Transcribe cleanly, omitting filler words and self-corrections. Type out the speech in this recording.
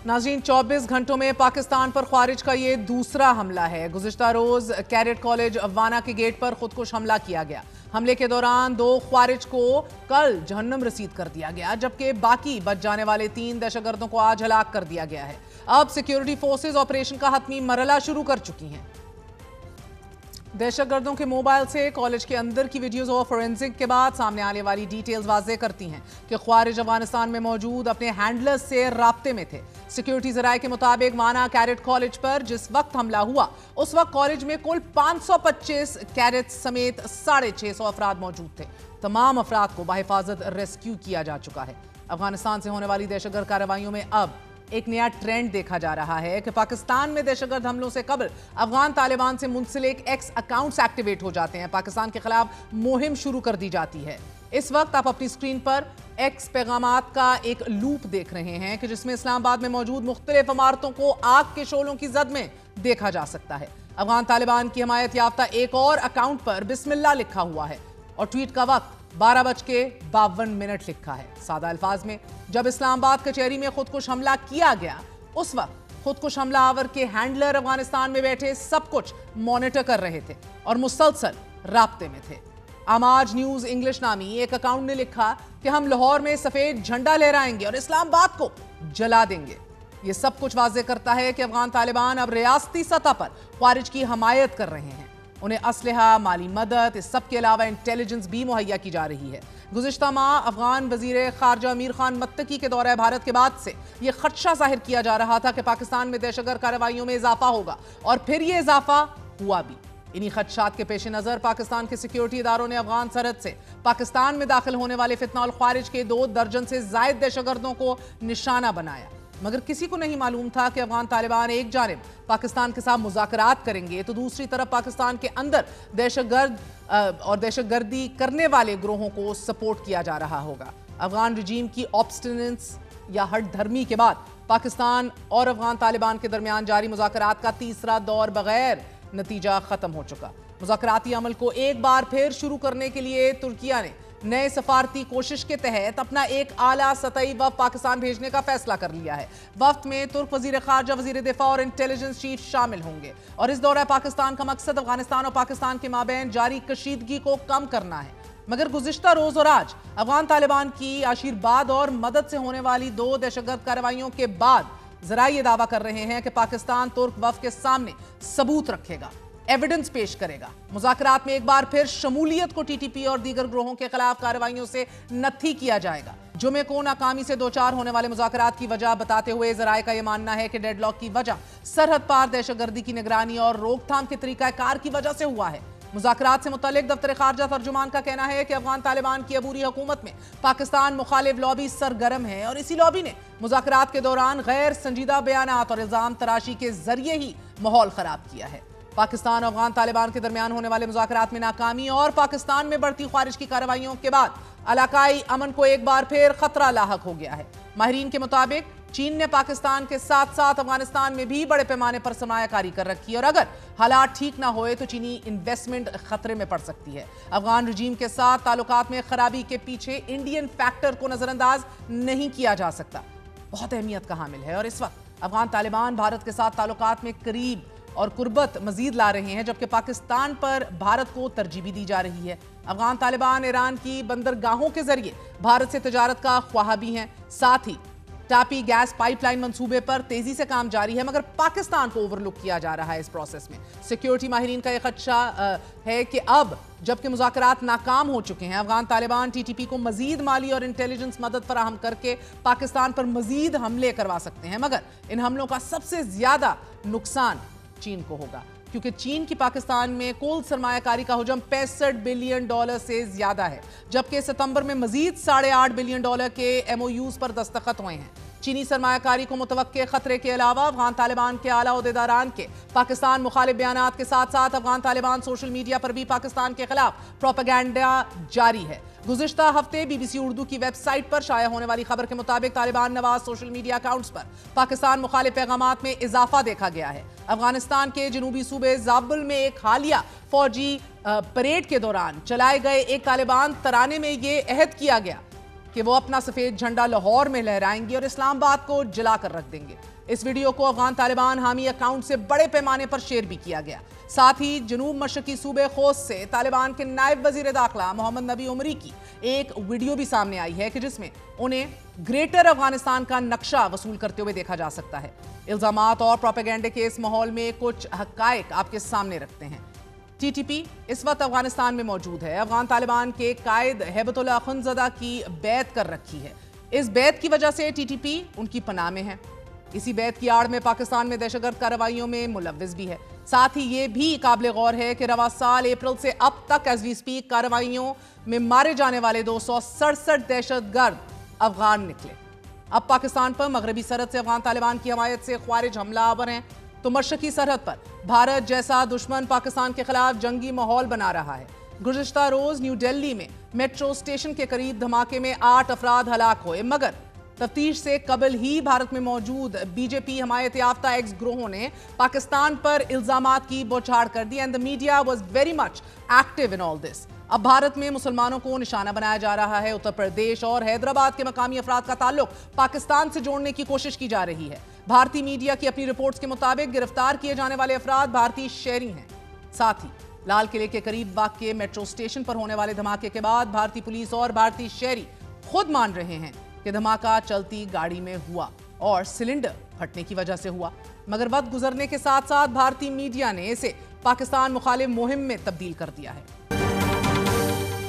नाज़रीन 24 घंटों में पाकिस्तान पर ख्वारिज का ये दूसरा हमला है। गुज़िश्ता रोज कैडेट कॉलेज अवाना के गेट पर खुदकुश हमला किया गया। हमले के दौरान 2 ख्वारिज को कल जहन्नम रसीद कर दिया गया, जबकि बाकी बच जाने वाले 3 दहशतगर्दों को आज हलाक कर दिया गया है। अब सिक्योरिटी फोर्सेज ऑपरेशन का हतमी मरहला शुरू कर चुकी हैं। दहशतगर्दों के मोबाइल से कॉलेज के अंदर की वीडियोज और फोरेंसिक के बाद सामने आने वाली डिटेल्स वाज़ेह करती हैं कि ख्वारिज अफगानिस्तान में मौजूद अपने हैंडलर्स से राब्ते में थे। सिक्योरिटी ज़राए के मुताबिक वाना कैडेट कॉलेज पर जिस वक्त हमला हुआ उस वक्त कॉलेज में कुल 525 कैडेट्स समेत 650 अफराद मौजूद थे। तमाम अफराद को बाहिफाजत रेस्क्यू किया जा चुका है। अफगानिस्तान से होने वाली दहशतगर्द कार्रवाइयों में अब एक नया ट्रेंड देखा जा रहा है कि पाकिस्तान में दहशतगर्द हमलों से कबल अफगान तालिबान से मुंसलिक एक्स अकाउंट्स एक्टिवेट हो जाते हैं। पाकिस्तान के खिलाफ मुहिम शुरू कर दी जाती है। इस वक्त आप अपनी स्क्रीन पर एक्स पैगामात का एक लूप देख रहे हैं कि जिसमें इस्लामाबाद में मौजूद मुख्तलिफ इमारतों को आग के शोलों की जद में देखा जा सकता है। अफगान तालिबान की हिमायत याफ्ता एक और अकाउंट पर बिस्मिल्लाह लिखा हुआ है और ट्वीट का वक्त 12:52 लिखा है। सादा अल्फाज में, जब इस्लामाबाद कचहरी में खुदकुश हमला किया गया उस वक्त खुदकुश हमलावर के हैंडलर अफगानिस्तान में बैठे सब कुछ मॉनिटर कर रहे थे और मुसलसल राब्ते में थे। आमाज न्यूज इंग्लिश नामी एक अकाउंट ने लिखा कि हम लाहौर में सफेद झंडा लहराएंगे और इस्लामाबाद को जला देंगे। यह सब कुछ वाज़ेह करता है कि अफगान तालिबान अब रियासती सतह पर ख्वारिज की हमायत कर रहे हैं। उन्हें असलहा, माली मदद, इस सब के अलावा इंटेलिजेंस भी मुहैया की जा रही है। गुज़िश्ता माह अफगान वज़ीर ख़ारजा अमीर खान मत्तकी के दौरे भारत के बाद से यह खदशा ज़ाहिर किया जा रहा था कि पाकिस्तान में दहशतगर्द कार्रवाइयों में इजाफा होगा और फिर यह इजाफा हुआ भी। इन्हीं खदशात के पेश नज़र पाकिस्तान के सिक्योरिटी इदारों ने अफगान सरहद से पाकिस्तान में दाखिल होने वाले फितना और ख्वारिज के 2 दर्जन से ज़ायद दहशतगर्दों को निशाना बनाया। मगर किसी को नहीं मालूम था कि अफगान तालिबान एक जानिब पाकिस्तान के साथ मुज़ाकरात करेंगे तो दूसरी तरफ पाकिस्तान के अंदर दहशतगर्द और दहशतगर्दी करने वाले ग्रोहों को सपोर्ट किया जा रहा होगा। अफगान रजीम की ऑब्स्टिनेंस या हट धर्मी के बाद पाकिस्तान और अफगान तालिबान के दरमियान जारी मुज़ाकरात का तीसरा दौर बगैर नतीजा खत्म हो चुका। मुज़ाकराती अमल को एक बार फिर शुरू करने के लिए तुर्किया ने नए सफारती कोशिश के तहत अपना एक आला सतही वफ़द पाकिस्तान भेजने का फैसला कर लिया है। वफ़द में तुर्क वज़ीर ख़ारजा, वज़ीर दिफा और इंटेलिजेंस चीफ शामिल होंगे और इस दौरे पाकिस्तान का मकसद अफगानिस्तान और पाकिस्तान के माबैन जारी कशीदगी को कम करना है। मगर गुज़िश्ता रोज और आज अफगान तालिबान की आशीर्वाद और मदद से होने वाली 2 दहशतगर्द कार्रवाइयों के बाद ज़रा ये दावा कर रहे हैं कि पाकिस्तान तुर्क वफ़द के सामने सबूत रखेगा, एविडेंस पेश करेगा। मुज़ाकरात में एक बार फिर शमूलियत को टीटीपी और दीगर ग्रोहों के खिलाफ कार्रवाइयों से नत्थी किया जाएगा। जुमे को नाकामी से 2-4 होने वाले मुज़ाकरात की वजह बताते हुए ज़राए का यह मानना है कि डेडलॉक की वजह सरहद पार दहशतगर्दी की निगरानी और रोकथाम के तरीक़ाकार की वजह से हुआ है। मुज़ाकरात से मुतल्लिक दफ्तर ख़ारजा तर्जुमान का कहना है कि अफगान तालिबान की अबूरी हुकूमत में पाकिस्तान मुखालिफ लॉबी सरगर्म है और इसी लॉबी ने मुज़ाकरात के दौरान गैर संजीदा बयानात और इल्ज़ाम तराशी के जरिए ही माहौल ख़राब किया है। पाकिस्तान और अफगान तालिबान के दरमियान होने वाले मुज़ाकरात में नाकामी और पाकिस्तान में बढ़ती ख्वारिज की कार्रवाइयों के बाद इलाकाई अमन को एक बार फिर खतरा लाहक हो गया है। माहिरीन के मुताबिक चीन ने पाकिस्तान के साथ साथ अफगानिस्तान में भी बड़े पैमाने पर सरमायाकारी कर रखी है और अगर हालात ठीक ना होए तो चीनी इन्वेस्टमेंट खतरे में पड़ सकती है। अफगान रजीम के साथ ताल्लुकात में खराबी के पीछे इंडियन फैक्टर को नजरअंदाज नहीं किया जा सकता, बहुत अहमियत का हामिल है। और इस वक्त अफगान तालिबान भारत के साथ ताल्लुकात में करीब और कुर्बत मजीद ला रहे हैं, जबकि पाकिस्तान पर भारत को तरजीह भी दी जा रही है। अफगान तालिबान ईरान की बंदरगाहों के जरिए भारत से तजारत का ख्वाह भी हैं। साथ ही टापी गैस पाइपलाइन मंसूबे पर तेजी से काम जारी है, मगर पाकिस्तान को ओवरलुक किया जा रहा है इस प्रोसेस में। सिक्योरिटी माहिरीन का यह खदशा है कि अब जबकि मुज़ाकरात नाकाम हो चुके हैं, अफगान तालिबान टीटीपी को मजीद माली और इंटेलिजेंस मदद फराहम करके पाकिस्तान पर मजीद हमले करवा सकते हैं। मगर इन हमलों का सबसे ज्यादा नुकसान चीन को होगा, क्योंकि चीन की पाकिस्तान में कुल सरमायाकारी का हुजम $65 बिलियन से ज्यादा है, जबकि सितंबर में मजीद $8.5 बिलियन के MOUs पर दस्तखत हुए हैं। चीनी सरमायाकारी को मुतवक्के खतरे के अलावा अफगान तालिबान के आला ओहदेदारान के पाकिस्तान मुखालिफ बयानात के साथ साथ अफगान तालिबान सोशल मीडिया पर भी पाकिस्तान के खिलाफ प्रोपेगेंडा जारी है। गुज़िश्ता हफ्ते BBC उर्दू की वेबसाइट पर शाया होने वाली खबर के मुताबिक Taliban Nawaz social media accounts पर पाकिस्तान मुखालिफ पैगामात में इजाफा देखा गया है। अफगानिस्तान के जनूबी सूबे ज़ाबुल में एक हालिया फौजी परेड के दौरान चलाए गए एक तालिबान तराने में ये अहद किया गया کہ وہ अपना सफेद झंडा लाहौर में लहराएंगे और इस्लामाबाद को जलाकर रख देंगे। इस वीडियो को अफगान तालिबान हामी अकाउंट से बड़े पैमाने पर शेयर भी किया गया। साथ ही जनूब मशरकी सूबे खोस्त से तालिबान के नायब वजीर दाखिला मोहम्मद नबी उमरी की एक वीडियो भी सामने आई है कि जिसमें उन्हें ग्रेटर अफगानिस्तान का नक्शा वसूल करते हुए देखा जा सकता है। इल्जामात और प्रोपेगेंडे के इस माहौल में कुछ हकायक आपके सामने रखते हैं। टीटीपी इस वक्त अफगानिस्तान में मौजूद है। अफगान तालिबान के कायद हैबतुल्लाह अखुंज़दा की बैत कर रखी है। इस बैत की वजह से टीटीपी उनकी पनाह में है। इसी बैत की आड़ में पाकिस्तान में दहशतगर्द कार्रवाइयों में मुलव्विस भी है। साथ ही ये भी काबिल गौर है कि रवा साल अप्रैल से अब तक एज वी स्पीक कार्रवाइयों में मारे जाने वाले 267 दहशतगर्द अफगान निकले। अब पाकिस्तान पर मगरबी सरहद से अफगान तालिबान की हमायत से ख्वारिज हमलावर हैं, तो मशरकी सरहद पर भारत जैसा दुश्मन पाकिस्तान के खिलाफ जंगी माहौल बना रहा है। गुज़िश्ता रोज न्यू दिल्ली में मेट्रो स्टेशन के करीब धमाके में 8 अफराद हलाक हुए, मगर तफ्तीश से कबल ही भारत में मौजूद बीजेपी हमायत याफ्ता एक्स ग्रोहों ने पाकिस्तान पर इल्जामात की बौछार कर दी and the media was very much active in all this. अब भारत में मुसलमानों को निशाना बनाया जा रहा है। उत्तर प्रदेश और हैदराबाद के मकामी अफराद का ताल्लुक पाकिस्तान से जोड़ने की कोशिश की जा रही है। भारतीय मीडिया की अपनी रिपोर्ट्स के मुताबिक गिरफ्तार किए जाने वाले अफराद भारतीय शहरी हैं। साथ ही लाल किले के करीब वाक़िए मेट्रो स्टेशन पर होने वाले धमाके के बाद भारतीय पुलिस और भारतीय शहरी खुद मान रहे हैं कि धमाका चलती गाड़ी में हुआ और सिलेंडर फटने की वजह से हुआ, मगर वक्त गुजरने के साथ साथ भारतीय मीडिया ने इसे पाकिस्तान मुखालिफ मुहिम में तब्दील कर दिया है।